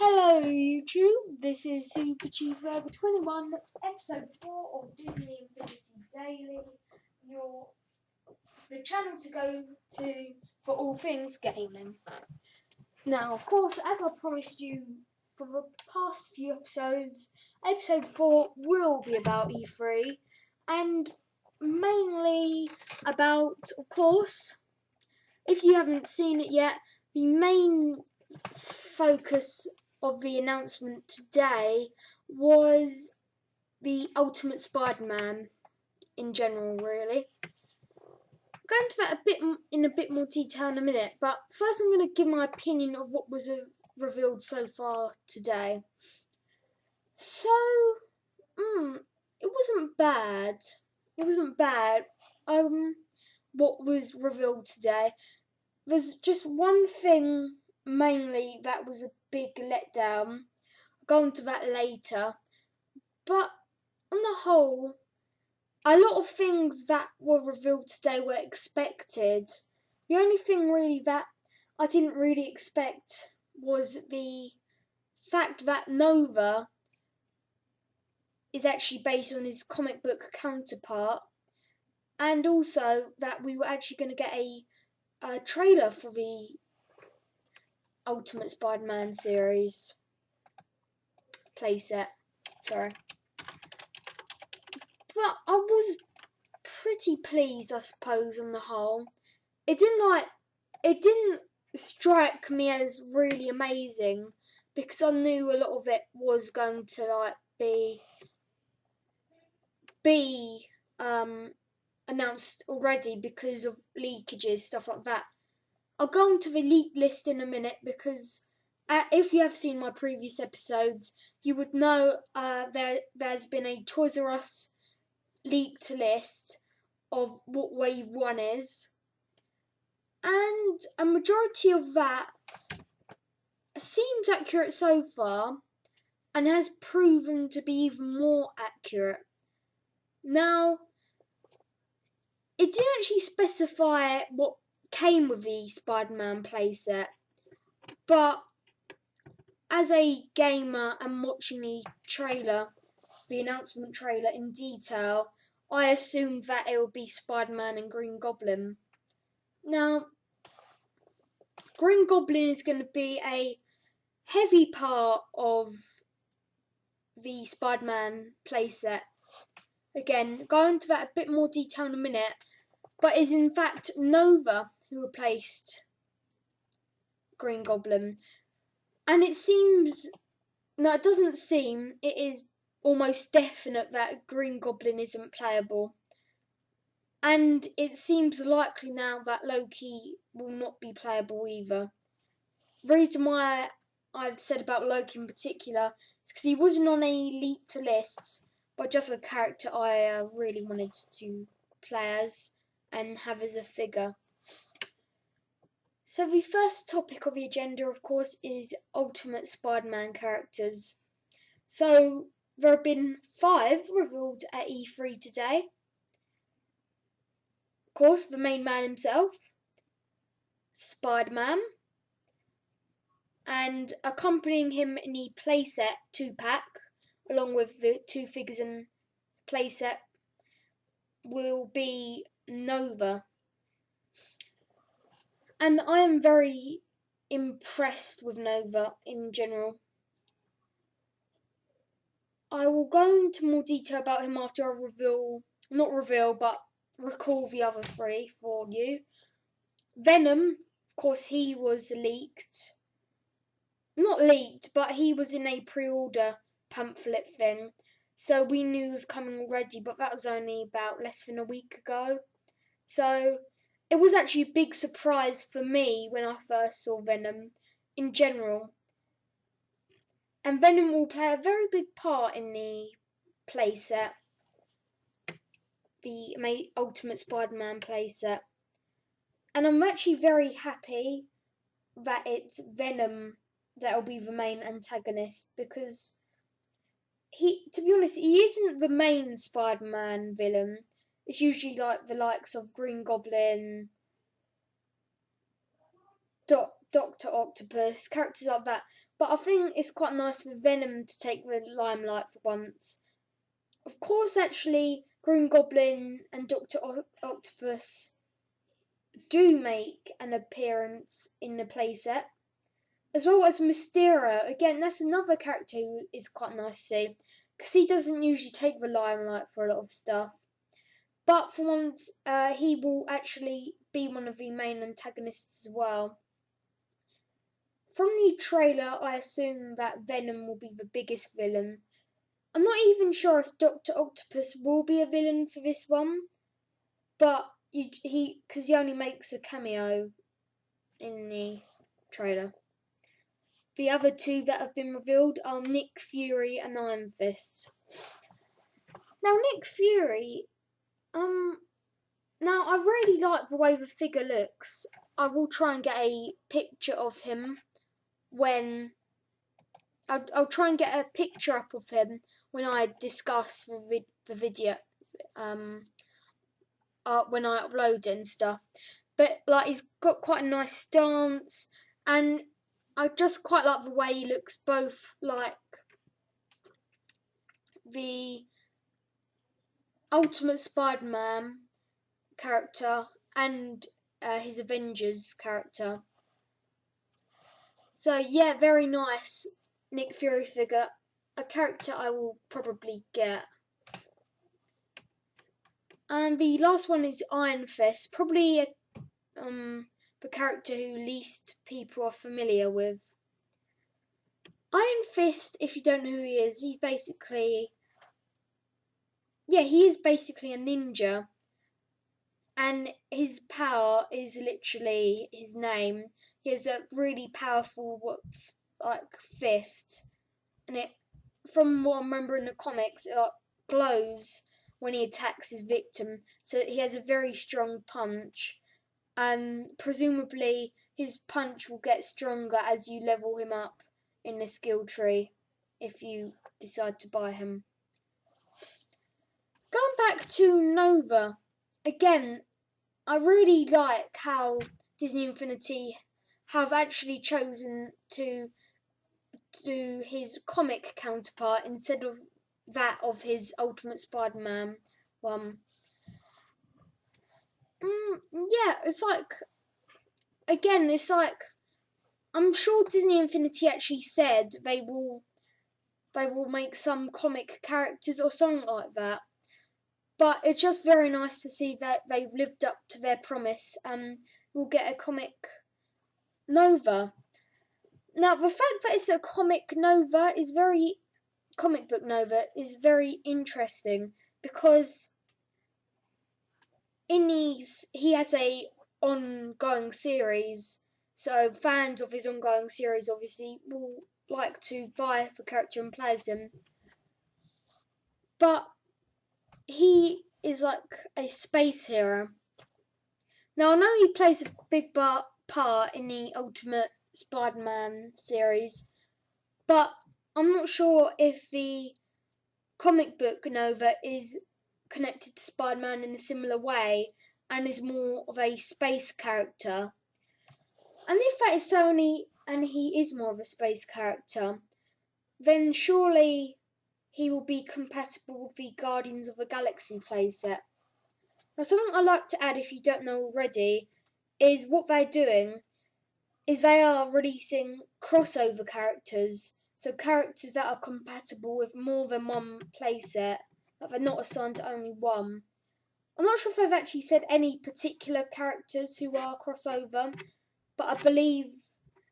Hello YouTube, this is Super Cheeseburger 21, episode 4 of Disney Infinity Daily, the channel to go to for all things gaming. Now, of course, as I promised you for the past few episodes, episode 4 will be about E3, and mainly about, of course, if you haven't seen it yet, the main focus of the announcement today was the Ultimate Spider-Man in general, really. I'll go into that in a bit more detail in a minute, but first I'm going to give my opinion of what was revealed so far today. So, it wasn't bad. It wasn't bad. What was revealed today. There's just one thing mainly that was a big letdown. I'll go on to that later. But on the whole, a lot of things that were revealed today were expected. The only thing really that I didn't really expect was the fact that Nova is actually based on his comic book counterpart, and also that we were actually going to get a trailer for the Ultimate Spider-Man series playset. Sorry. But I was pretty pleased, I suppose, on the whole. It didn't strike me as really amazing because I knew a lot of it was going to be announced already because of leakages, stuff like that. I'll go into the leak list in a minute because if you have seen my previous episodes, you would know there's been a Toys R Us leaked list of what Wave 1 is. And a majority of that seems accurate so far and has proven to be even more accurate. Now, it didn't actually specify what came with the Spider-Man playset, but as a gamer and watching the trailer, the announcement trailer in detail, I assumed that it would be Spider-Man and Green Goblin. Now, Green Goblin is going to be a heavy part of the Spider-Man playset. Again, go into that a bit more detail in a minute, but is in fact Nova who replaced Green Goblin. And it seems, no, it doesn't seem, it is almost definite that Green Goblin isn't playable. And it seems likely now that Loki will not be playable either. The reason why I've said about Loki in particular is because he wasn't on any leaked lists, but just a character I really wanted to play as and have as a figure. So the first topic of the agenda, of course, is Ultimate Spider-Man characters. So there have been 5 revealed at E3 today. Of course, the main man himself, Spider-Man, and accompanying him in the playset 2-pack, along with the 2 figures in playset, will be Nova. And I am very impressed with Nova in general. I will go into more detail about him after I recall the other 3 for you. Venom, of course, he was leaked. Not leaked, but he was in a pre-order pamphlet thing. So we knew he was coming already, but that was only about less than a week ago. So it was actually a big surprise for me when I first saw Venom in general. And Venom will play a very big part in the playset, the Ultimate Spider-Man playset. And I'm actually very happy that it's Venom that'll be the main antagonist, because to be honest, he isn't the main Spider-Man villain. It's usually like the likes of Green Goblin, Dr. Octopus, characters like that. But I think it's quite nice for Venom to take the limelight for once. Of course, actually, Green Goblin and Dr. Octopus do make an appearance in the playset, as well as Mysterio. Again, that's another character who is quite nice to see, because he doesn't usually take the limelight for a lot of stuff. But for once, he will actually be one of the main antagonists as well. From the trailer, I assume that Venom will be the biggest villain. I'm not even sure if Dr. Octopus will be a villain for this one, but because he only makes a cameo in the trailer. The other two that have been revealed are Nick Fury and Iron Fist. Now, Nick Fury, now I really like the way the figure looks. I will try and get a picture of him when I'll try and get a picture up of him when I discuss the video, when I upload it and stuff. But like, he's got quite a nice stance, and I just quite like the way he looks, both like the Ultimate Spider-Man character and his Avengers character. So yeah, very nice Nick Fury figure, a character I will probably get. And the last one is Iron Fist, probably the character who least people are familiar with. Iron Fist, if you don't know who he is, he is basically a ninja. And his power is literally his name. He has a really powerful, fist. And it, from what I remember in the comics, it glows when he attacks his victim. So he has a very strong punch. And presumably his punch will get stronger as you level him up in the skill tree, if you decide to buy him. Going back to Nova, again, I really like how Disney Infinity have actually chosen to do his comic counterpart instead of that of his Ultimate Spider-Man one. Yeah, it's like, again, it's like, I'm sure Disney Infinity actually said they will make some comic characters or something like that. But it's just very nice to see that they've lived up to their promise and we'll get a comic Nova. Now, the fact that it's a comic book Nova is very interesting, because he has a ongoing series, so fans of his ongoing series obviously will like to buy the character and play as him. But he is like a space hero. Now, I know he plays a big part in the Ultimate Spider-Man series, but I'm not sure if the comic book Nova is connected to Spider-Man in a similar way and is more of a space character. And if that is so, and he is more of a space character, then surely he will be compatible with the Guardians of the Galaxy playset. Now, something I'd like to add, if you don't know already, is what they're doing is they are releasing crossover characters. So characters that are compatible with more than one playset, that they're not assigned to only one. I'm not sure if they've actually said any particular characters who are crossover, but I believe,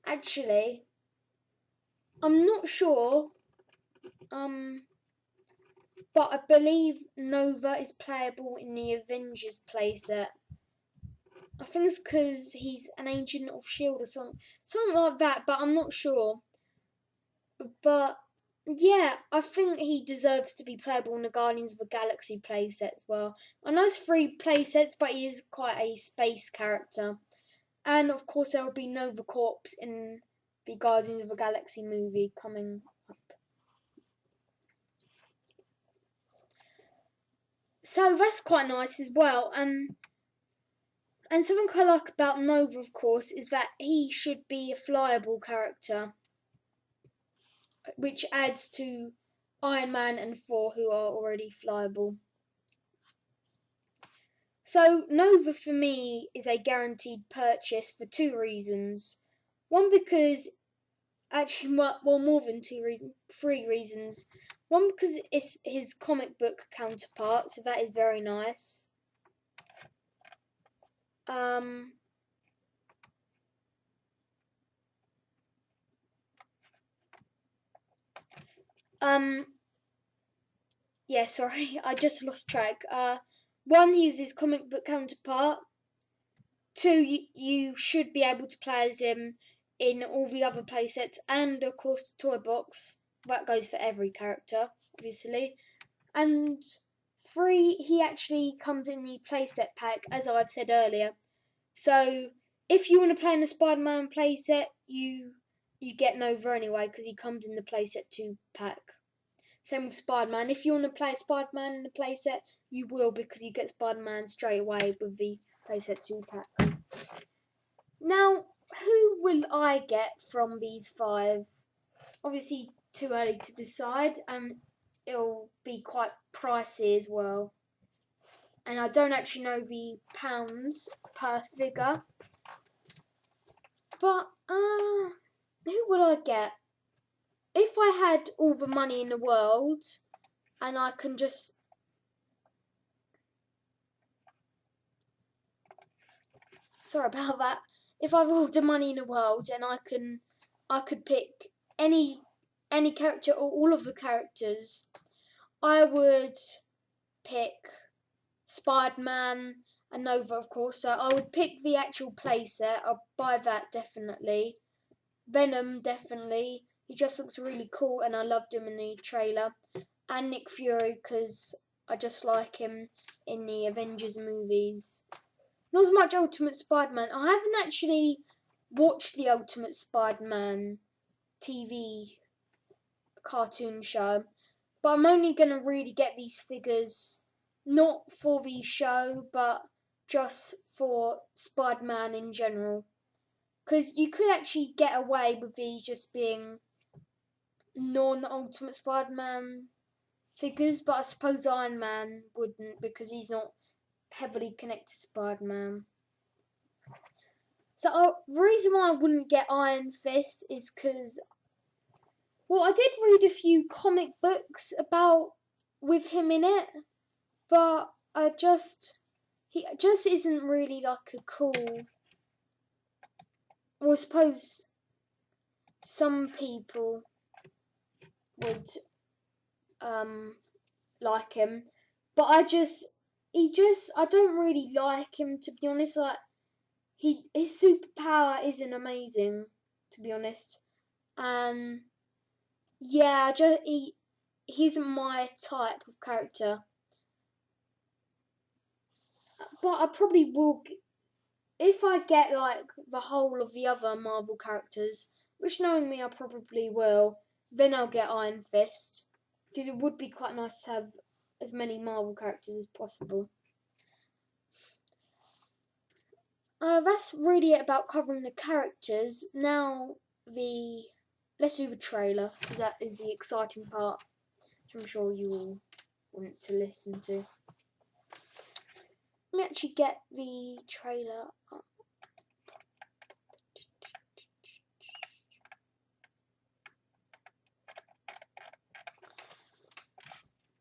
actually, I'm not sure, but I believe Nova is playable in the Avengers playset. I think it's because he's an agent of S.H.I.E.L.D. or something like that, but I'm not sure. But yeah, I think he deserves to be playable in the Guardians of the Galaxy playset as well. I know it's 3 playsets, but he is quite a space character. And of course, there will be Nova Corps in the Guardians of the Galaxy movie coming up. So that's quite nice as well. And And something I like about Nova, of course, is that he should be a flyable character, which adds to Iron Man and Thor, who are already flyable. So Nova for me is a guaranteed purchase for 2 reasons. One, because actually, well, more than 2 reasons, 3 reasons. One, because it's his comic book counterpart, so that is very nice. Yeah, sorry, I just lost track. One, he's his comic book counterpart. 2, you should be able to play as him in all the other playsets, and of course the toy box. That goes for every character, obviously. And 3, he actually comes in the playset pack, as I've said earlier. So if you want to play in the Spider-Man playset, you get Nova anyway, because he comes in the playset 2 pack. Same with Spider-Man. If you want to play Spider-Man in the playset, you will, because you get Spider-Man straight away with the playset 2 pack. Now, who will I get from these 5? Obviously, too early to decide, and it'll be quite pricey as well. And I don't actually know the pounds per figure. But, who would I get? If I had all the money in the world, and I can just... Sorry about that. If I have all the money in the world, and I could pick any character or all of the characters, I would pick Spider-Man and Nova, of course. So I would pick the actual playset. I'll buy that definitely. Venom, definitely. He just looks really cool, and I loved him in the trailer. And Nick Fury, because I just like him in the Avengers movies. Not as much Ultimate Spider-Man. I haven't actually watched the Ultimate Spider-Man TV cartoon show, but I'm only going to really get these figures not for the show, but just for Spider-Man in general. Because you could actually get away with these just being non-Ultimate Spider-Man figures, but I suppose Iron Man wouldn't, because he's not heavily connected to Spider-Man. So the reason why I wouldn't get Iron Fist is because, well, I did read a few comic books about with him in it, but he just isn't really like a cool. Well, I suppose some people would like him, but I don't really like him, to be honest. Like, his superpower isn't amazing, to be honest, and yeah, he isn't my type of character. But I probably will, if I get like the whole of the other Marvel characters, which knowing me I probably will, then I'll get Iron Fist, because it would be quite nice to have as many Marvel characters as possible. That's really it about covering the characters. Now let's do the trailer, because that is the exciting part, which I'm sure you all want to listen to. Let me actually get the trailer up.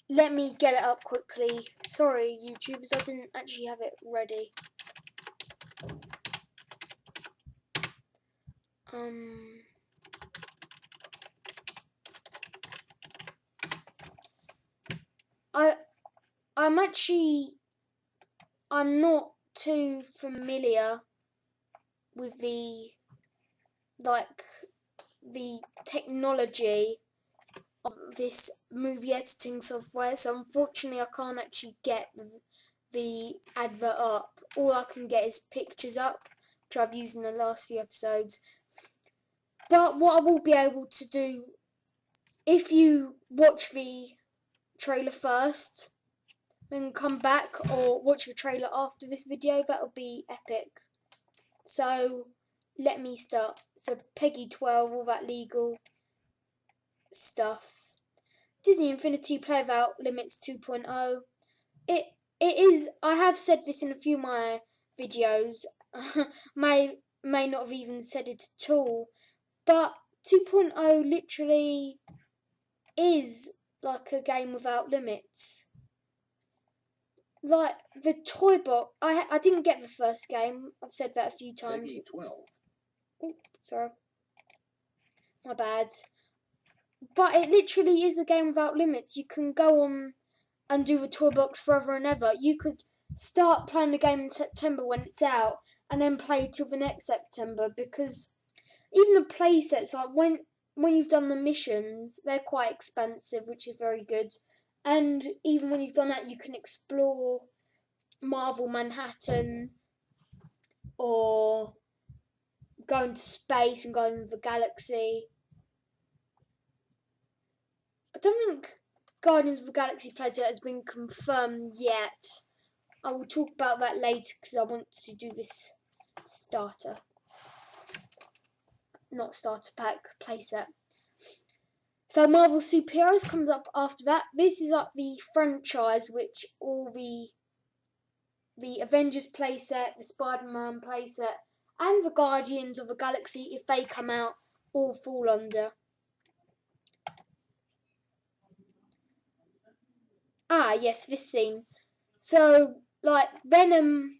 Let me get it up quickly. Sorry, YouTubers, I didn't actually have it ready. I'm not too familiar with the technology of this movie editing software, so unfortunately I can't actually get the advert up. All I can get is pictures up, which I've used in the last few episodes. But what I will be able to do, if you watch the trailer first, then come back or watch the trailer after this video. That'll be epic. So let me start. So Peggy 12, all that legal stuff. Disney Infinity Play Without Limits 2.0. It is. I have said this in a few of my videos. may not have even said it at all, but 2.0 literally is like a game without limits. Like the toy box. I didn't get the first game. I've said that a few times. Peggy 12. Oh, sorry. My bad. But it literally is a game without limits. You can go on and do the toy box forever and ever. You could start playing the game in September when it's out and then play till the next September, because even the play sets, like when you've done the missions, they're quite expensive, which is very good. And even when you've done that, you can explore Marvel Manhattan or go into space and go into the galaxy. I don't think Guardians of the Galaxy playset has been confirmed yet. I will talk about that later because I want to do this starter. Not starter pack, playset. So Marvel Superheroes comes up after that. This is like the franchise which all the Avengers playset, the Spider-Man playset, and the Guardians of the Galaxy, if they come out, all fall under. Ah, yes, this scene. So, like, Venom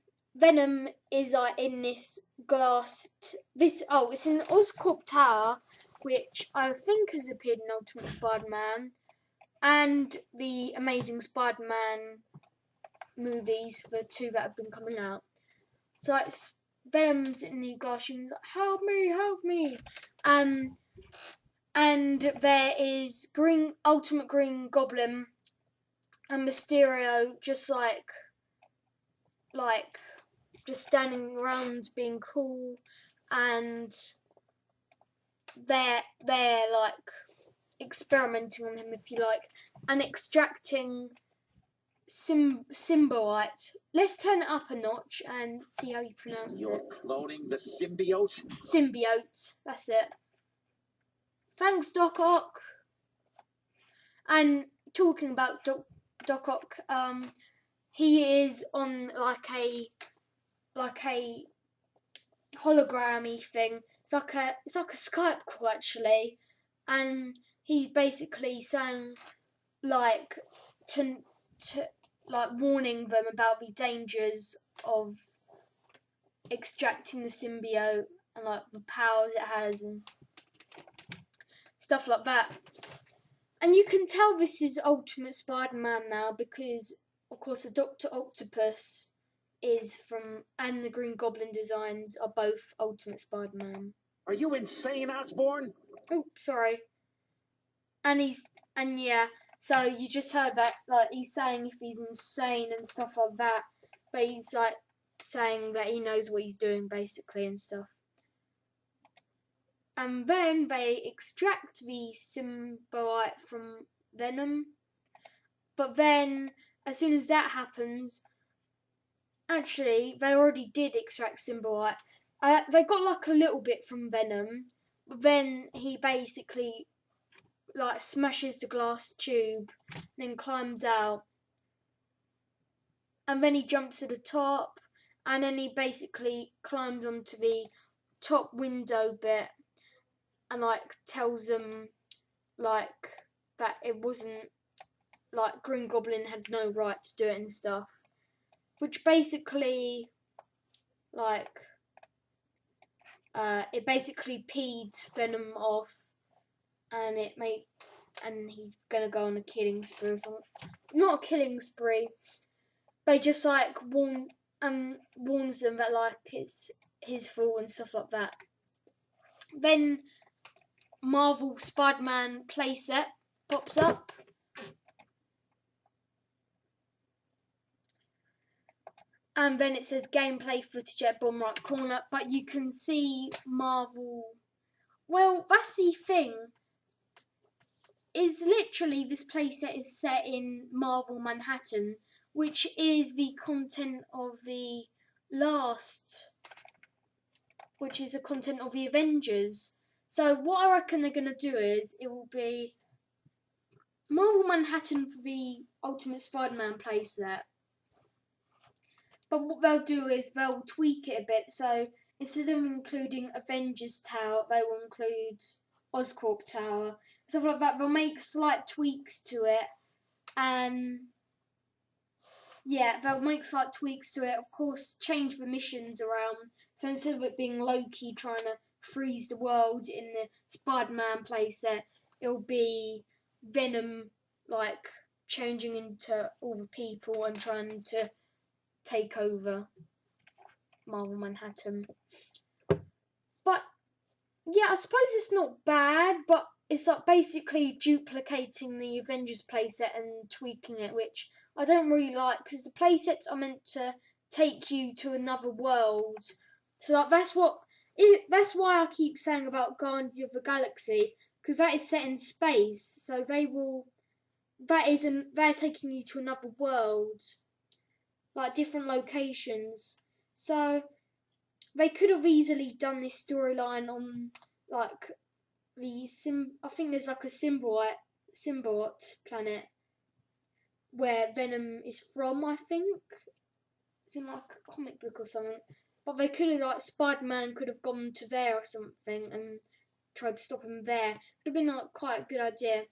is like in this glass. It's in Oscorp Tower, which I think has appeared in Ultimate Spider-Man and the Amazing Spider-Man movies, the two that have been coming out. So it's Venom's in the glass room. He's like, "Help me, help me!" And there is Ultimate Green Goblin and Mysterio just just standing around being cool, and they're like experimenting on him, if you like, and extracting symbiote. Let's turn it up a notch and see how you pronounce You're it. cloning the symbiote? Symbiote, that's it. Thanks, Doc Ock. And talking about Doc Ock, he is on like a hologrammy thing. It's like a Skype call actually, and he's basically saying like to like warning them about the dangers of extracting the symbiote and like the powers it has and stuff like that. And you can tell this is Ultimate Spider-Man now because, of course, the Dr. Octopus is from, and the Green Goblin designs are both Ultimate Spider-Man. Are you insane, Osborn? Oh, sorry. And yeah, so you just heard that, like, he's saying if he's insane and stuff like that, but he's, like, saying that he knows what he's doing, basically, and stuff. And then they extract the symbiote from Venom. But then, as soon as that happens, actually, they already did extract symbiote. They got like a little bit from Venom. But then he basically like smashes the glass tube, then climbs out, and then he jumps to the top, and then he basically climbs onto the top window bit, and like tells them like that it wasn't like Green Goblin had no right to do it and stuff, which basically like it basically peed Venom off, and and he's gonna go on a killing spree or something. Not a killing spree. They just like warns them that like it's his fault and stuff like that. Then Marvel Spider-Man playset pops up. And then it says gameplay footage at bottom right corner, but you can see Marvel. Well, that's the thing. Is literally this playset is set in Marvel Manhattan, which is the content of the last, which is the content of the Avengers. So what I reckon they're going to do is, it will be Marvel Manhattan for the Ultimate Spider-Man playset. But what they'll do is they'll tweak it a bit. So instead of including Avengers Tower, they will include Oscorp Tower. Stuff like that. They'll make slight tweaks to it. And yeah, they'll make slight tweaks to it. Of course, change the missions around. So instead of it being Loki trying to freeze the world in the Spider-Man playset, it'll be Venom, like, changing into all the people and trying to take over Marvel Manhattan. But yeah, I suppose it's not bad, but it's like basically duplicating the Avengers playset and tweaking it, which I don't really like, because the playsets are meant to take you to another world. So like that's why I keep saying about Guardians of the Galaxy, because that is set in space. So they're taking you to another world, like different locations. So they could have easily done this storyline on like I think there's like a symbiote planet where Venom is from, I think. It's in like a comic book or something. But they could have, like, Spider-Man could have gone to there or something and tried to stop him there. Would have been like quite a good idea.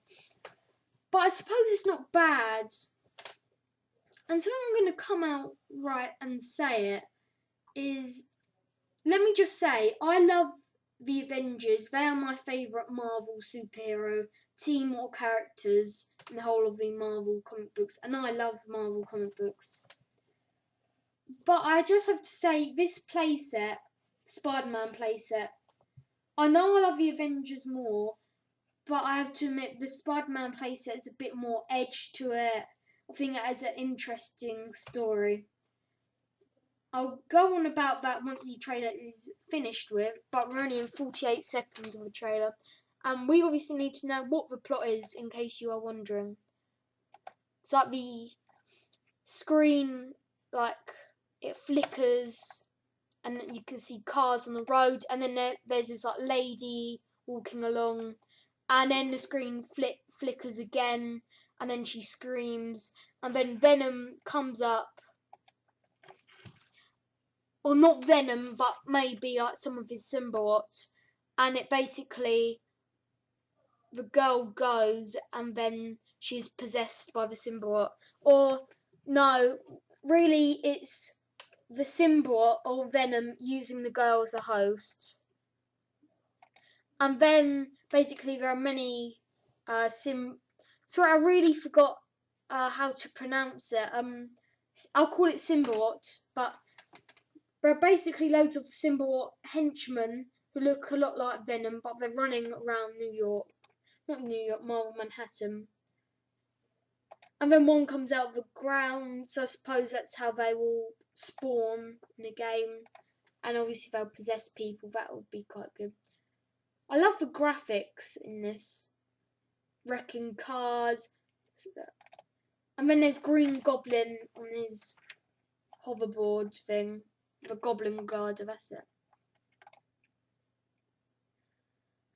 But I suppose it's not bad. And so I'm going to come out right and say it is, let me just say, I love the Avengers. They are my favourite Marvel superhero team or characters in the whole of the Marvel comic books. And I love Marvel comic books. But I just have to say, this playset, Spider-Man playset, I know I love the Avengers more, but I have to admit the Spider-Man playset is a bit more edge to it. I think it has an interesting story. I'll go on about that once the trailer is finished with, but we're only in 48 seconds of the trailer. We obviously need to know what the plot is, in case you are wondering. It's like the screen, like, it flickers, and then you can see cars on the road, and then there's this like lady walking along, and then the screen flickers again, and then she screams, and then Venom comes up. Or not Venom, but maybe like some of his symbiotes, and it basically, the girl goes and then she's possessed by the symbiote. Or no, really it's the symbiote or Venom using the girl as a host. And then basically there are many sorry, I really forgot how to pronounce it. I'll call it symbiote, but there are basically loads of symbiote henchmen who look a lot like Venom, but they're running around New York. Not New York, Marvel Manhattan. And then one comes out of the ground, so I suppose that's how they will spawn in the game. And obviously they'll possess people, that would be quite good. I love the graphics in this. Wrecking cars. And then there's Green Goblin on his hoverboard thing. The Goblin Guarder, that's it.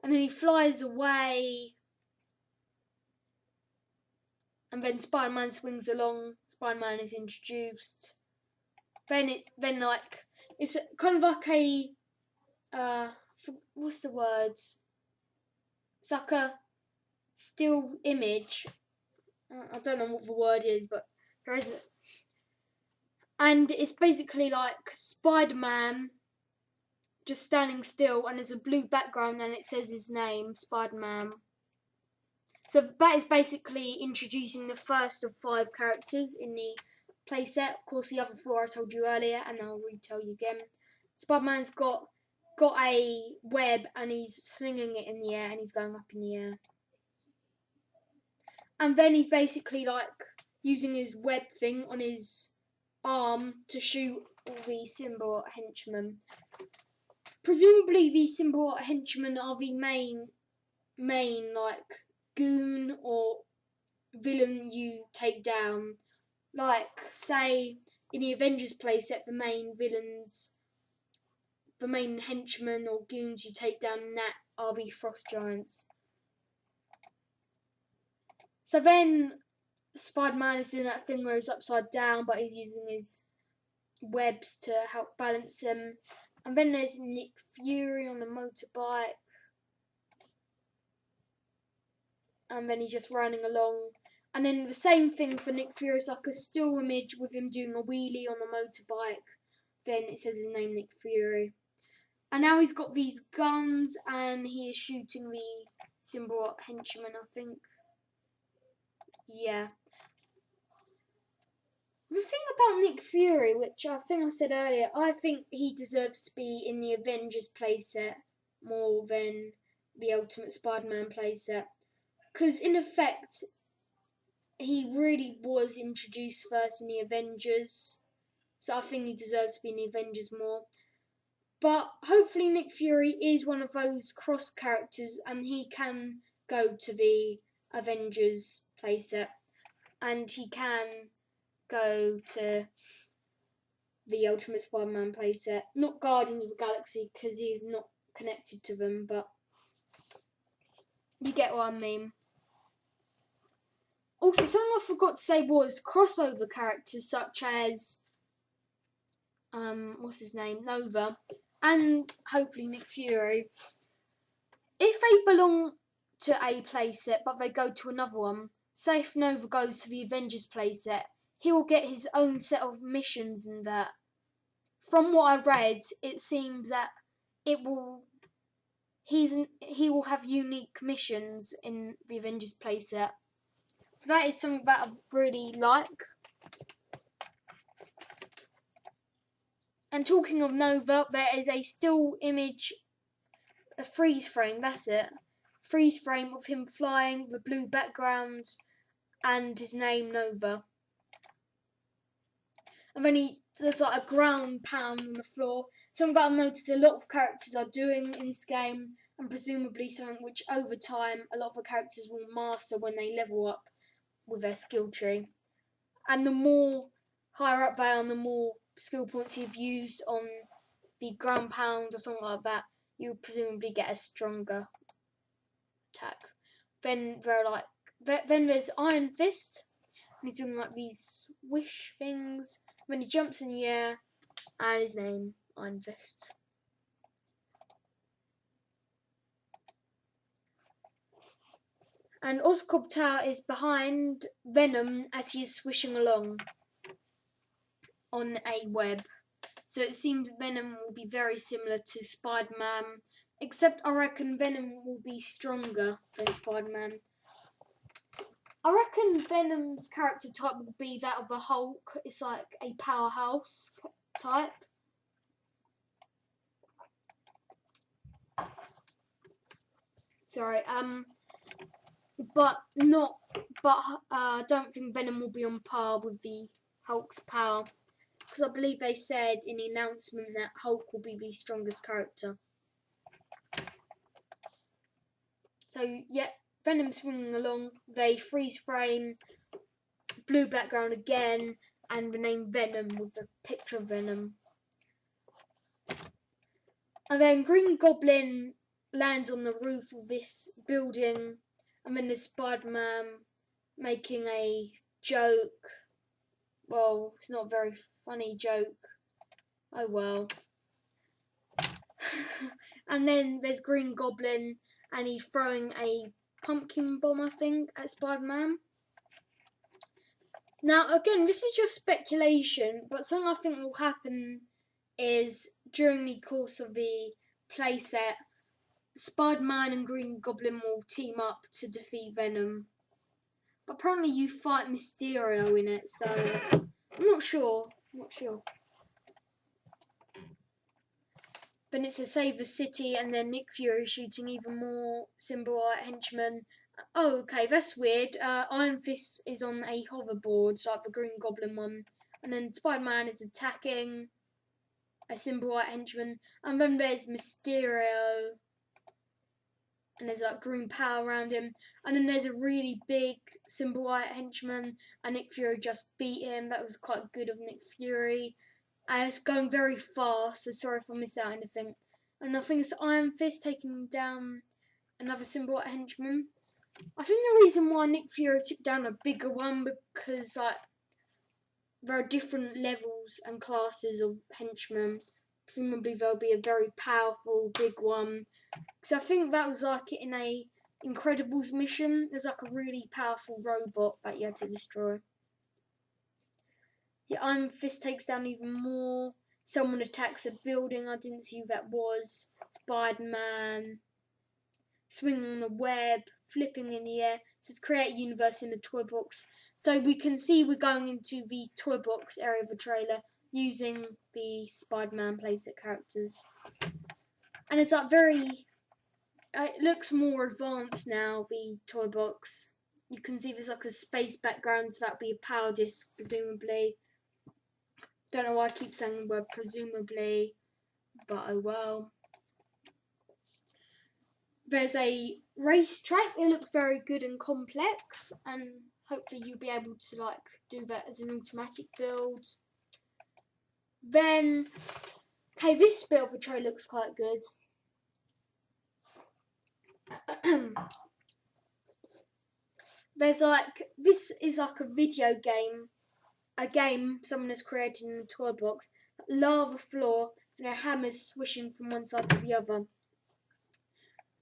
And then he flies away. And then Spider-Man swings along. Spider-Man is introduced. Then like, it's kind of like a what's the word? It's like a still image. I don't know what the word is, but there is it. And it's basically like Spider-Man just standing still, and there's a blue background, and it says his name, Spider-Man. So that is basically introducing the first of 5 characters in the playset. Of course, the other 4 I told you earlier, and I'll retell you again. Spider-Man's got a web, and he's slinging it in the air, and he's going up in the air. And then he's basically like using his web thing on his arm to shoot all the symbiote henchmen. Presumably the symbiote henchmen are the main like goon or villain you take down. like, say, in the Avengers playset, the main henchmen or goons you take down in that are the frost giants. So then Spider-Man is doing that thing where he's upside down, but he's using his webs to help balance him. And then there's Nick Fury on the motorbike. And then he's just running along. And then the same thing for Nick Fury. It's like a still image with him doing a wheelie on the motorbike. Then it says his name, Nick Fury. And now he's got these guns and he is shooting the symbiote henchman, I think. Yeah. The thing about Nick Fury, which I think I said earlier, I think he deserves to be in the Avengers playset more than the Ultimate Spider-Man playset. Because in effect, he really was introduced first in the Avengers. So I think he deserves to be in the Avengers more. But hopefully Nick Fury is one of those cross characters and he can go to the Avengers playset. And he can go to the Ultimate Spider-Man playset. Not Guardians of the Galaxy because he's not connected to them, but you get what I mean. Also, something I forgot to say was crossover characters such as what's his name? Nova, and hopefully Nick Fury. If they belong to a playset but they go to another one, say if Nova goes to the Avengers playset, he will get his own set of missions in that. From what I read, it seems that he will have unique missions in the Avengers playset. So that is something that I really like. And talking of Nova, there is a still image, a freeze frame, that's it. Freeze frame of him flying, the blue background, and his name Nova. And then there's like a ground pound on the floor. Something that I've noticed a lot of characters are doing in this game, and presumably something which over time a lot of the characters will master when they level up with their skill tree. And the more higher up they are, the more skill points you've used on the ground pound or something like that, you'll presumably get a stronger attack. Then there's Iron Fist, and he's doing like these swish things. When he jumps in the air, and his name Iron Fist. And Oscorp Tower is behind Venom as he is swishing along on a web. So it seems Venom will be very similar to Spider-Man, except I reckon Venom will be stronger than Spider-Man. I reckon Venom's character type will be that of the Hulk. It's like a powerhouse type. Sorry, but I don't think Venom will be on par with the Hulk's power. Because I believe they said in the announcement that Hulk will be the strongest character. So, yeah, Venom swinging along. They freeze frame, blue background again, and the name Venom with a picture of Venom. And then Green Goblin lands on the roof of this building, and then there's Spider-Man making a joke. Well, it's not a very funny joke. Oh well. And then there's Green Goblin, and he's throwing a pumpkin bomb, I think, at Spider-Man. Now, again, this is just speculation, but something I think will happen is during the course of the playset, Spider-Man and Green Goblin will team up to defeat Venom. But apparently you fight Mysterio in it, so I'm not sure. Then it's a save the city, and then Nick Fury shooting even more symbiote henchmen. Oh, okay, that's weird. Iron Fist is on a hoverboard, like the Green Goblin one. And then Spider-Man is attacking a symbiote henchman. And then there's Mysterio and there's like green power around him, and then there's a really big symbiote henchman, and Nick Fury just beat him. That was quite good of Nick Fury. It's going very fast, so sorry if I miss out anything. And I think it's Iron Fist taking down another symbiote henchman. I think the reason why Nick Fury took down a bigger one because like there are different levels and classes of henchmen. Presumably there'll be a very powerful big one. So I think that was like in a Incredibles mission. There's like a really powerful robot that you had to destroy. The Iron Fist takes down even more. Someone attacks a building. I didn't see who that was. Spider-Man. Swinging on the web. Flipping in the air. It says create a universe in the toy box. So we can see we're going into the toy box area of the trailer using the Spider-Man playset characters. And it's like very... It looks more advanced now, the toy box. You can see there's like a space background, so that'd be a power disc, presumably. Don't know why I keep saying the word presumably, but oh well. There's a racetrack. It looks very good and complex, and hopefully you'll be able to like do that as an automatic build. Then, okay, this bit of the trailer looks quite good. There's like, this is like a video game. A game someone has created in a toy box, lava floor, and a hammer swishing from one side to the other.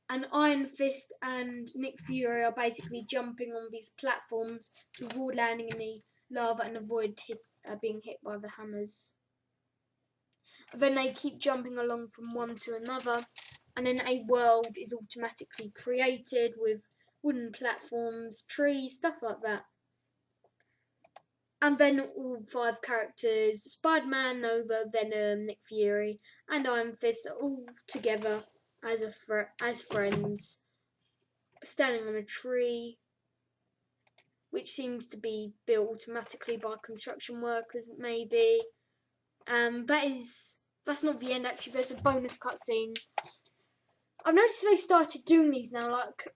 And Iron Fist and Nick Fury are basically jumping on these platforms to avoid landing in the lava and avoid being hit by the hammers. Then they keep jumping along from one to another, and then a world is automatically created with wooden platforms, trees, stuff like that. And then all 5 characters, Spider-Man, Nova, Venom, Nick Fury, and Iron Fist, are all together as friends, standing on a tree, which seems to be built automatically by construction workers, maybe. That's not the end. Actually, there's a bonus cutscene. I've noticed they started doing these now, like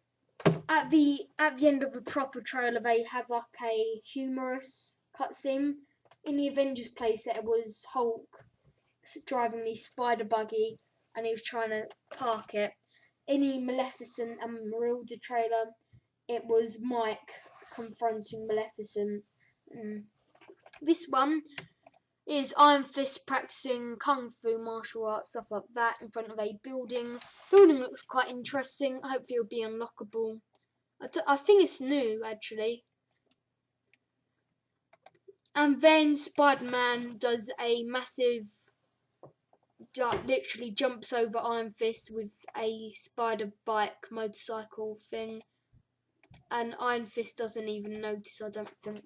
at the end of the proper trailer, they have like a humorous cutscene. In the Avengers playset, it was Hulk driving the spider buggy, and he was trying to park it. In the Maleficent and Matilda trailer, it was Mike confronting Maleficent. This one is Iron Fist practicing kung fu, martial arts, stuff like that, in front of a building. Building looks quite interesting. Hopefully it'll be unlockable. I think it's new, actually. And then Spider-Man does a massive, literally jumps over Iron Fist with a spider bike motorcycle thing. And Iron Fist doesn't even notice, I don't think.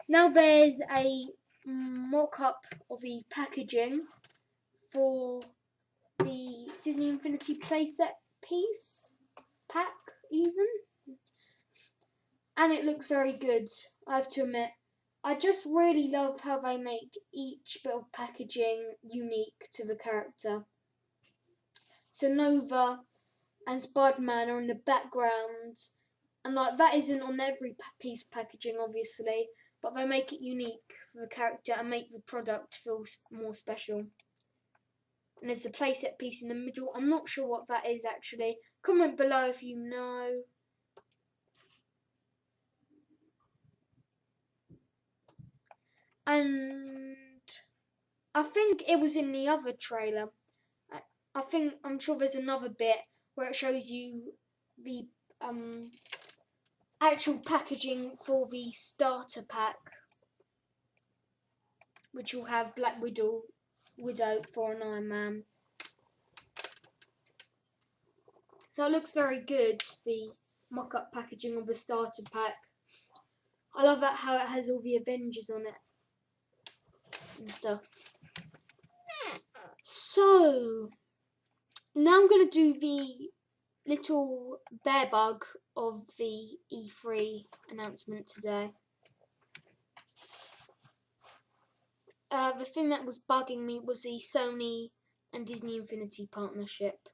Now there's a mock-up of the packaging for the Disney Infinity playset pack even, and it looks very good, I have to admit. I just really love how they make each bit of packaging unique to the character. So Nova and Spider-Man are in the background, and like that isn't on every piece of packaging, obviously, but they make it unique for the character and make the product feel more special. And there's a playset piece in the middle. I'm not sure what that is actually. Comment below if you know. And I think it was in the other trailer. I'm sure there's another bit where it shows you the actual packaging for the starter pack, which will have Black Widow, Thor and Iron Man. So it looks very good, the mock-up packaging of the starter pack. I love that how it has all the Avengers on it and stuff. So now I'm going to do the little bear bug of the E3 announcement today. The thing that was bugging me was the Sony and Disney Infinity partnership.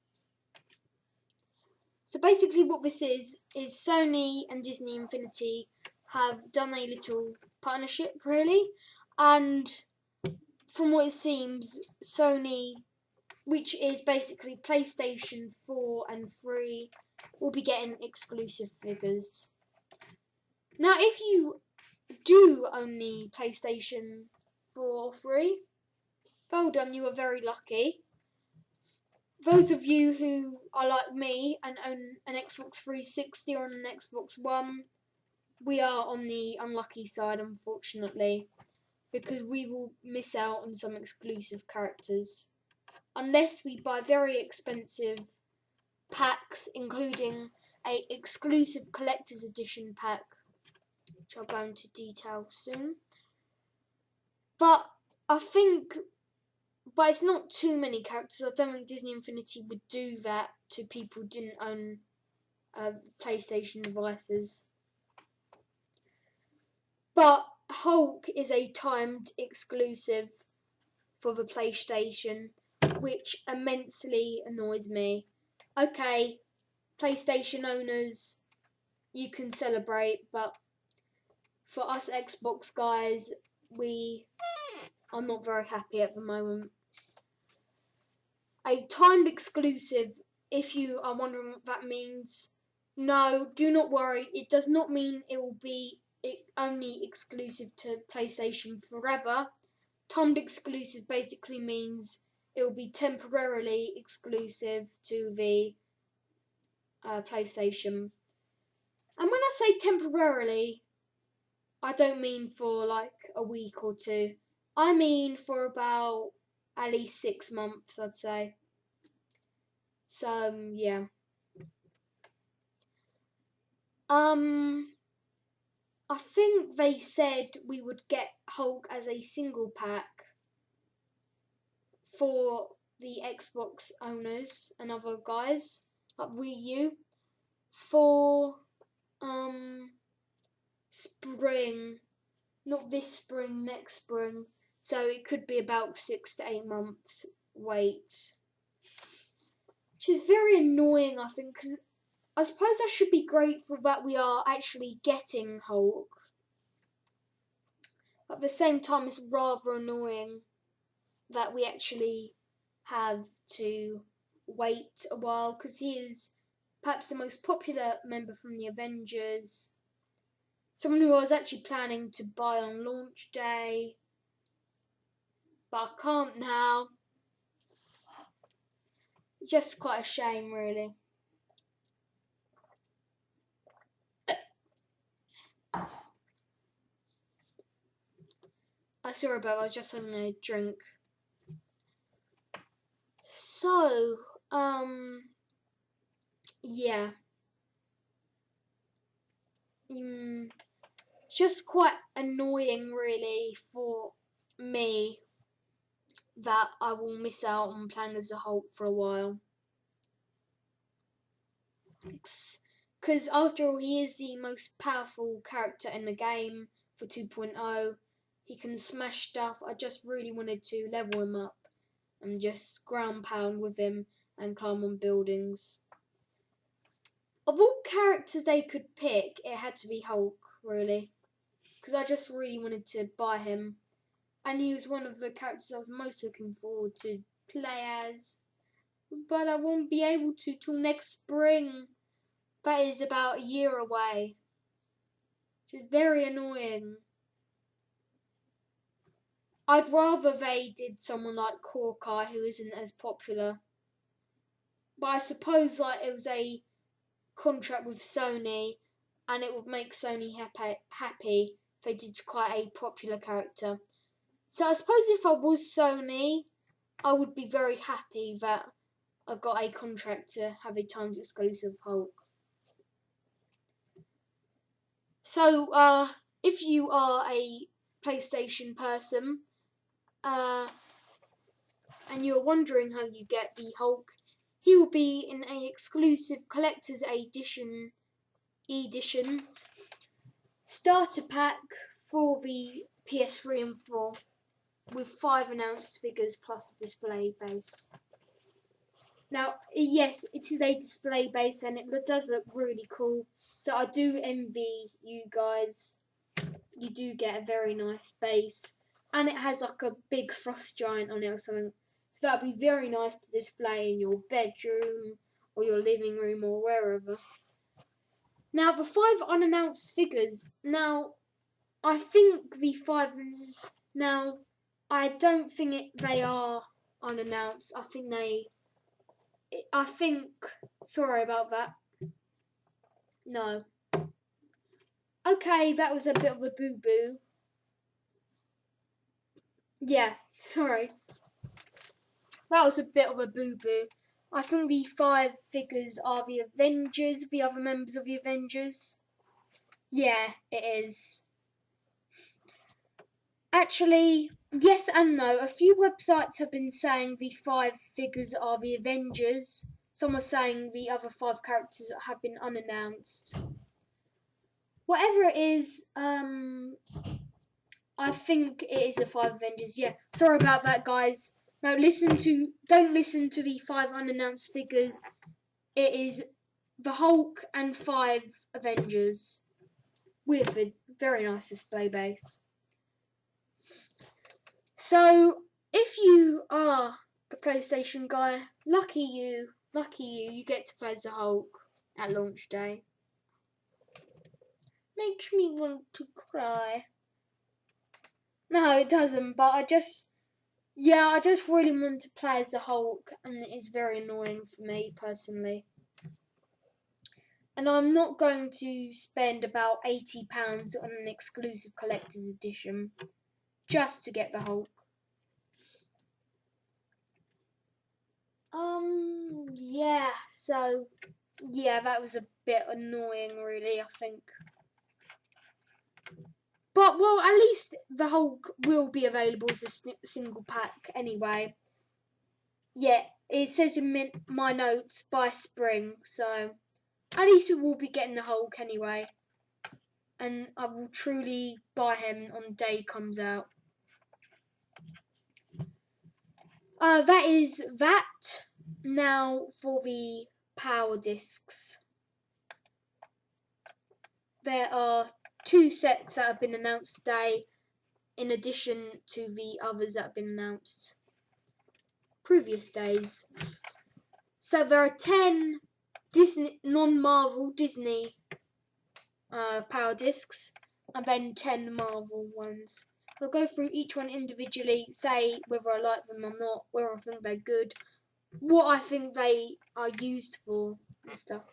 So basically what this is Sony and Disney Infinity have done a little partnership, really, and from what it seems, Sony, which is basically PlayStation 4 and 3, will be getting exclusive figures. Now, if you do own the PlayStation 4 or 3, well done, you are very lucky. Those of you who are like me and own an Xbox 360 or an Xbox One, we are on the unlucky side, unfortunately, because we will miss out on some exclusive characters. Unless we buy very expensive packs, including a exclusive collector's edition pack, which I'll go into detail soon. But it's not too many characters. I don't think Disney Infinity would do that to people who didn't own PlayStation devices. But Hulk is a timed exclusive for the PlayStation, which immensely annoys me. Okay, PlayStation owners, you can celebrate, but for us Xbox guys, we are not very happy at the moment. A timed exclusive, if you are wondering what that means, no, do not worry. It does not mean it will be only exclusive to PlayStation forever. Timed exclusive basically means it will be temporarily exclusive to the PlayStation. And when I say temporarily, I don't mean for like a week or two. I mean for about at least 6 months, I'd say. So, yeah. I think they said we would get Hulk as a single pack for the Xbox owners and other guys, like Wii U, for spring, not this spring, next spring. So it could be about 6 to 8 months wait, which is very annoying, I think, because I suppose I should be grateful that we are actually getting Hulk. But at the same time, it's rather annoying that we actually have to wait a while, because he is perhaps the most popular member from the Avengers. Someone who I was actually planning to buy on launch day, but I can't now. Just quite a shame, really. Sorry about that, I was just having a drink. So, yeah. Just quite annoying, really, for me that I will miss out on playing as a Hulk for a while. Because after all, he is the most powerful character in the game for 2.0. He can smash stuff. I just really wanted to level him up and just ground pound with him and climb on buildings. Of all characters they could pick, it had to be Hulk, really. Because I just really wanted to buy him. And he was one of the characters I was most looking forward to play as. But I won't be able to till next spring. That is about a year away. Which is very annoying. I'd rather they did someone like Hawkeye, who isn't as popular. But I suppose like it was a contract with Sony, and it would make Sony happy if they did quite a popular character. So I suppose if I was Sony, I would be very happy that I got a contract to have a timed exclusive Hulk. So, if you are a PlayStation person, and you're wondering how you get the Hulk, he will be in an exclusive collector's edition starter pack for the PS3 and 4 with 5 announced figures plus a display base. Now, yes, it is a display base and it does look really cool. So I do envy you guys. You do get a very nice base. And it has like a big frost giant on it or something. So that would be very nice to display in your bedroom or your living room or wherever. Now, the 5 unannounced figures. Now, I think the 5... Now, I don't think they are unannounced. I think... Sorry about that. No. Okay, that was a bit of a boo-boo. Yeah, sorry. That was a bit of a boo-boo. I think the 5 figures are the Avengers, the other members of the Avengers. Yeah, it is. Actually, yes and no. A few websites have been saying the 5 figures are the Avengers. Some are saying the other 5 characters have been unannounced. Whatever it is, I think it is the 5 Avengers. Yeah, sorry about that, guys. Now don't listen to the 5 unannounced figures. It is the Hulk and 5 Avengers with a very nice display base. So, if you are a PlayStation guy, lucky you, you get to play as the Hulk at launch day. Makes me want to cry. No, it doesn't, but I just really want to play as the Hulk, and it is very annoying for me personally. And I'm not going to spend about £80 on an exclusive collector's edition just to get the Hulk. Yeah, so, yeah, that was a bit annoying, really, I think. But, well, at least the Hulk will be available as a single pack anyway. Yeah, it says in my notes by spring, so at least we will be getting the Hulk anyway. And I will truly buy him on the day he comes out. That is that. Now for the power discs. There are 2 sets that have been announced today, in addition to the others that have been announced previous days. So there are 10 Disney non-Marvel Disney power discs, and then 10 Marvel ones. I'll go through each one individually, say whether I like them or not, whether I think they're good, what I think they are used for, and stuff.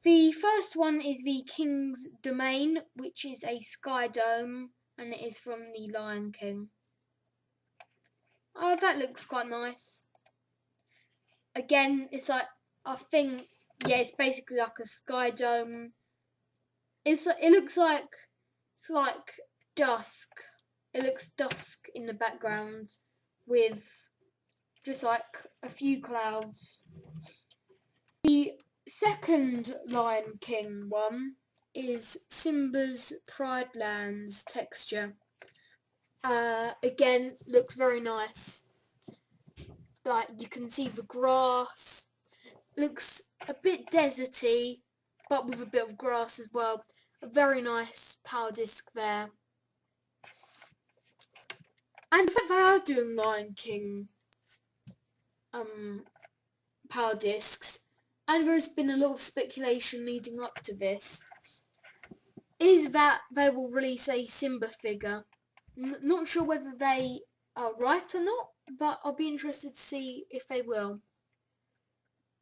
The first one is the King's Domain, which is a sky dome, and it is from the Lion King. Oh, that looks quite nice. Again, it's like, I think, yeah, it's basically like a sky dome. It looks like, it's like dusk. It looks dusk in the background with just like a few clouds. The second Lion King one is Simba's Pride Lands texture. Again, looks very nice. Like, you can see the grass. Looks a bit deserty, but with a bit of grass as well. A very nice power disc there. And in fact, they are doing Lion King power discs, and there's been a lot of speculation leading up to this, is that they will release a Simba figure. Not sure whether they are right or not, but I'll be interested to see if they will.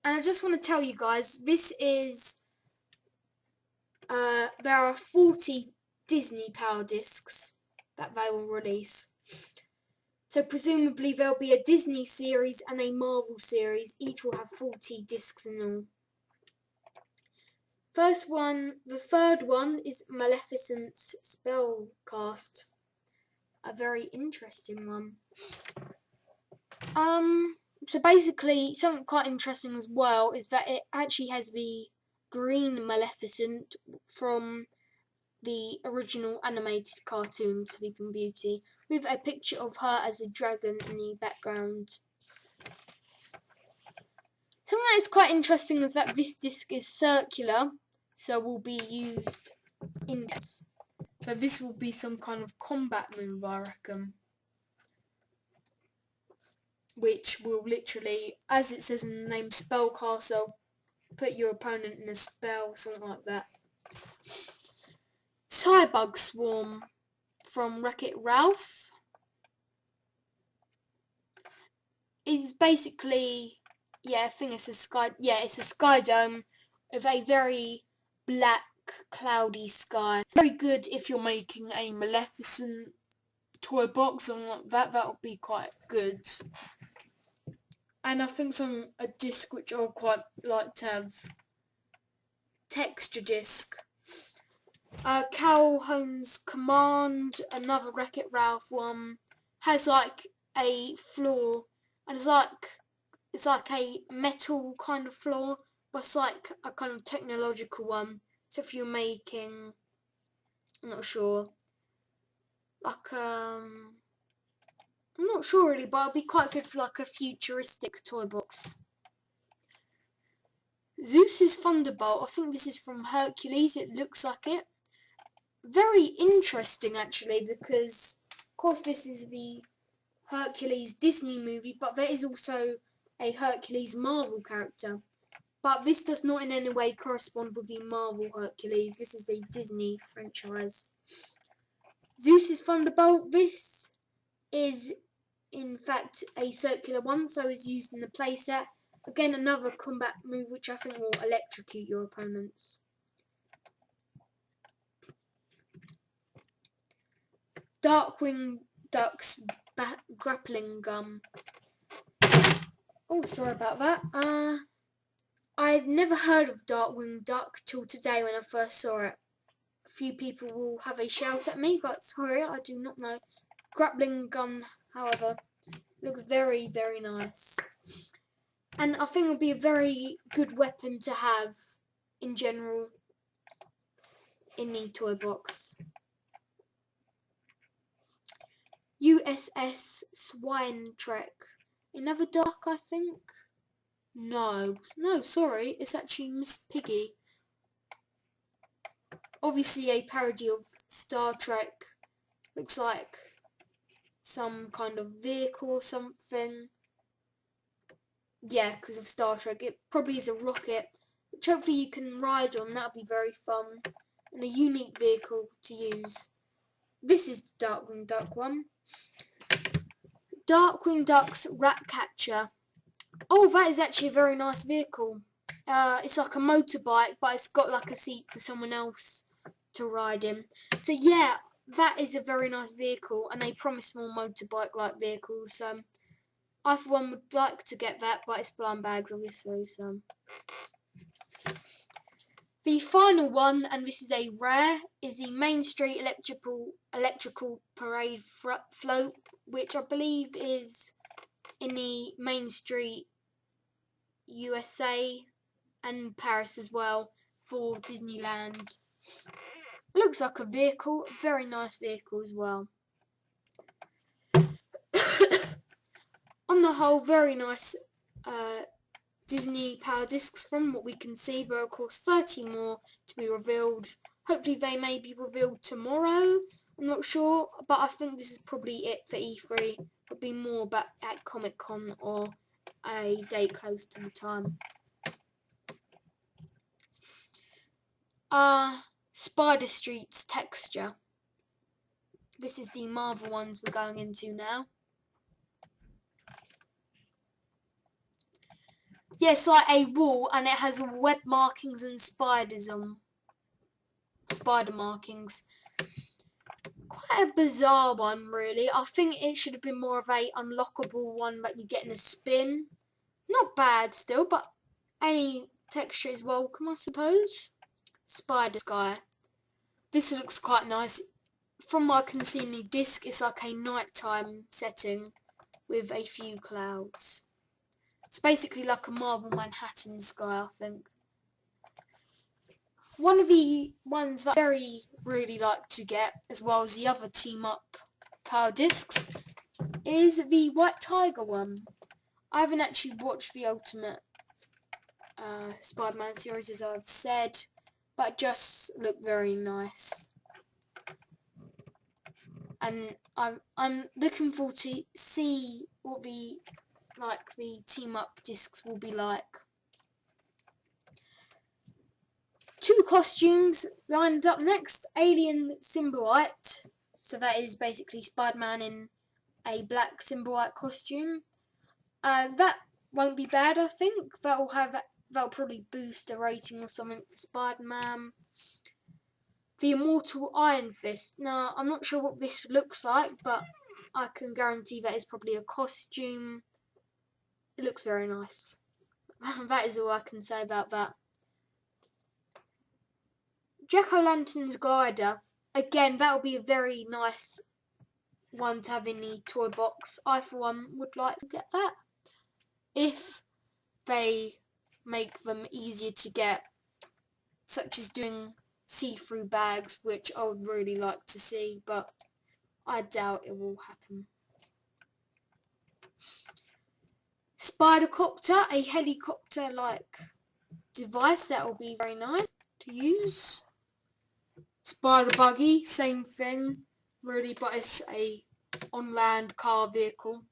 And I just want to tell you guys, this is, there are 40 Disney power discs that they will release. So presumably there'll be a Disney series and a Marvel series. Each will have 40 discs in all. The third one is Maleficent's Spellcast. A very interesting one. So basically, something quite interesting as well is that it actually has the green Maleficent from the original animated cartoon Sleeping Beauty, with a picture of her as a dragon in the background. Something that is quite interesting is that this disc is circular, so will be used in this. So this will be some kind of combat move, I reckon. Which will literally, as it says in the name, spellcaster, put your opponent in a spell, something like that. Cybug Swarm from Wreck-It Ralph is basically, I think it's a sky dome with a very black, cloudy sky. Very good if you're making a Maleficent toy box, something like that. That would be quite good. And I think a disc which I would quite like to have, texture disc. Calhoun's Command, another Wreck-It Ralph one, has like a floor, and it's like a metal kind of floor, but it's like a kind of technological one. So if you're making, I'm not sure, like I'm not sure really, but it'll be quite good for like a futuristic toy box. Zeus's Thunderbolt, I think this is from Hercules, it looks like it. Very interesting actually, because of course this is the Hercules Disney movie, but there is also a Hercules Marvel character. But this does not in any way correspond with the Marvel Hercules. This is a Disney franchise. Zeus's Thunderbolt, this is in fact a circular one, so is used in the playset. Again, another combat move which I think will electrocute your opponents. Darkwing Duck's grappling gun. Oh, sorry about that. I'd never heard of Darkwing Duck till today when I first saw it. A few people will have a shout at me, but sorry, I do not know. Grappling gun, however, looks very, very nice. And I think it would be a very good weapon to have in general in the toy box. USS Swine Trek. Another duck, I think? No, sorry, it's actually Miss Piggy. Obviously a parody of Star Trek. Looks like some kind of vehicle or something. Yeah, because of Star Trek. It probably is a rocket, which hopefully you can ride on. That'll be very fun. And a unique vehicle to use. This is the Darkwing Duck one. Darkwing Duck's Rat Catcher. Oh, that is actually a very nice vehicle. It's like a motorbike, but it's got like a seat for someone else to ride in. So yeah, that is a very nice vehicle, and they promise more motorbike-like vehicles. I for one would like to get that, but it's blind bags obviously. So the final one, and this is a rare, is the Main Street Electrical Parade float, which I believe is in the Main Street USA and Paris as well for Disneyland. It looks like a vehicle, a very nice vehicle as well. On the whole, very nice Disney Power Discs from what we can see. There are of course 30 more to be revealed. Hopefully they may be revealed tomorrow. I'm not sure, but I think this is probably it for E3. There'll be more about at Comic Con or a date close to the time. Spider Street's texture. This is the Marvel ones we're going into now. Yes, like a wall, and it has web markings and spiders on. Spider markings. Quite a bizarre one, really. I think it should have been more of a unlockable one that you get in a spin. Not bad still, but any texture is welcome, I suppose. Spider Sky. This looks quite nice. From what I can see in the disc, it's like a nighttime setting with a few clouds. It's basically like a Marvel Manhattan sky, I think. One of the ones that I really like to get, as well as the other Team Up Power Discs, is the White Tiger one. I haven't actually watched the Ultimate Spider-Man series, as I've said, but just look very nice. And I'm looking forward to see what the team up discs will be like. 2 costumes lined up next. Alien Symbiote, so that is basically Spider-Man in a black symbiote costume. That won't be bad, I think. That'll probably boost a rating or something for Spider-Man. The Immortal Iron Fist. Now, I'm not sure what this looks like, but I can guarantee that is probably a costume. It looks very nice. That is all I can say about that. Jack-o'-lantern's glider. Again, that'll be a very nice one to have in the toy box. I, for one, would like to get that. If they make them easier to get, such as doing see-through bags, which I would really like to see, but I doubt it will happen. Spider-copter, a helicopter-like device that will be very nice to use. Spider-buggy, same thing, really, but it's a on-land car vehicle.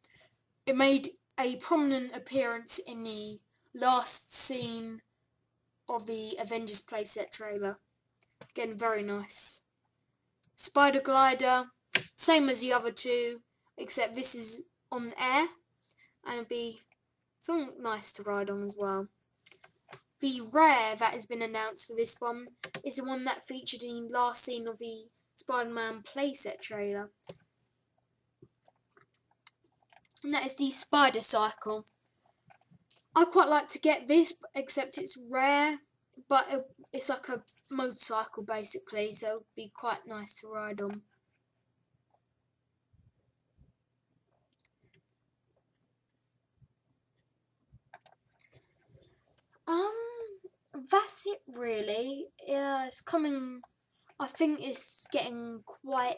It made a prominent appearance in the last scene of the Avengers playset trailer. Again, very nice. Spider glider, same as the other two, except this is on air, and it'll be something nice to ride on as well. The rare that has been announced for this one is the one that featured in the last scene of the Spider-Man playset trailer. And that is the Spider Cycle. I quite like to get this, except it's rare, but it's like a motorcycle basically, so it would be quite nice to ride on. That's it really. It's coming, I think it's getting quite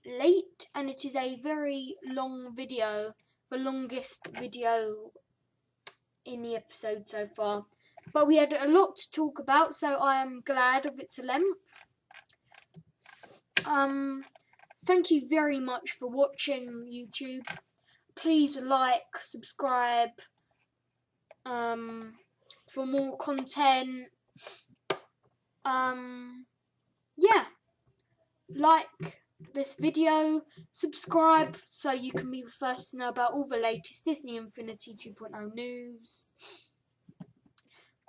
late, and it is a very long video, the longest video in the episode so far. But we had a lot to talk about, so I am glad of its length. Thank you very much for watching YouTube. Please like, subscribe, for more content. Yeah, like this video, subscribe so you can be the first to know about all the latest Disney Infinity 2.0 news.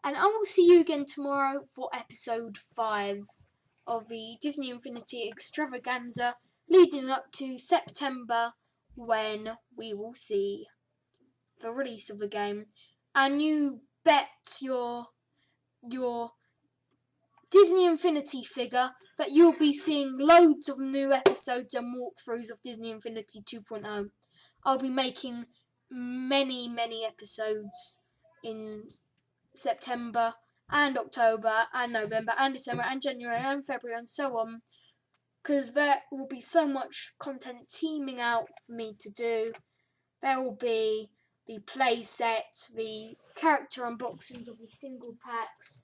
And I will see you again tomorrow for episode 5 of the Disney Infinity extravaganza leading up to September, when we will see the release of the game. And you bet your Disney Infinity figure that you'll be seeing loads of new episodes and walkthroughs of Disney Infinity 2.0. I'll be making many episodes in September and October and November and December and January and February and so on, because there will be so much content teaming out for me to do. There will be the play set, the character unboxings of the single packs,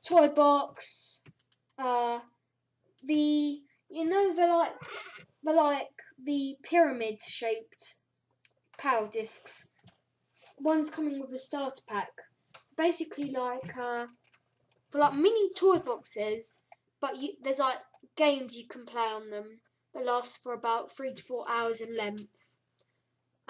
toy box, the pyramid shaped power discs. One's coming with a starter pack, basically for mini toy boxes, but there's games you can play on them that last for about 3 to 4 hours in length.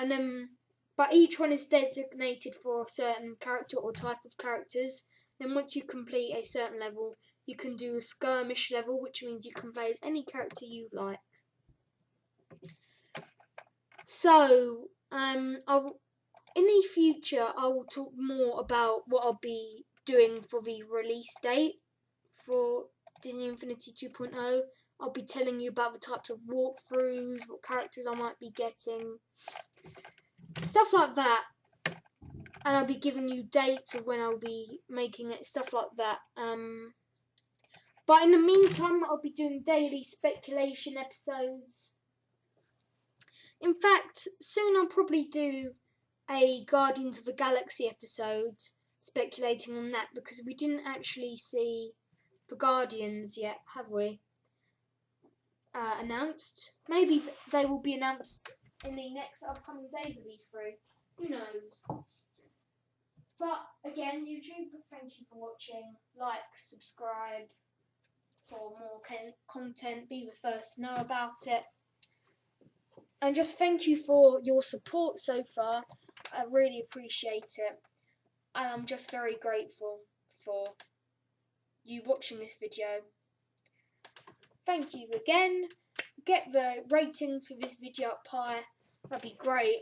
And then, but each one is designated for a certain character or type of characters. Then once you complete a certain level, you can do a skirmish level, which means you can play as any character you like. So, in the future, I will talk more about what I'll be doing for the release date for Disney Infinity 2.0. I'll be telling you about the types of walkthroughs, what characters I might be getting, stuff like that. And I'll be giving you dates of when I'll be making it, stuff like that. But in the meantime, I'll be doing daily speculation episodes. In fact, soon I'll probably do a Guardians of the Galaxy episode, speculating on that, because we didn't actually see the Guardians yet, have we? Announced. Maybe they will be announced in the next upcoming days of E3. Who knows? But again, YouTube, thank you for watching. Like, subscribe for more content. Be the first to know about it. And just thank you for your support so far. I really appreciate it. And I'm just very grateful for you watching this video. Thank you again. Get the ratings for this video up high. That'd be great.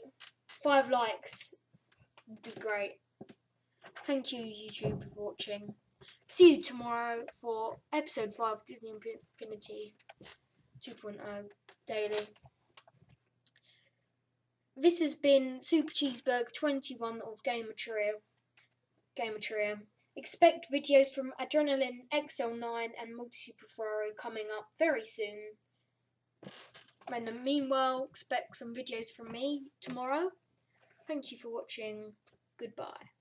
5 likes would be great. Thank you, YouTube, for watching. See you tomorrow for episode 5 of Disney Infinity 2.0 Daily. This has been Super Cheeseburger 21 of Gamer Trio. Expect videos from Adrenaline XL9 and Multi Super Ferrari coming up very soon. And meanwhile, expect some videos from me tomorrow. Thank you for watching. Goodbye.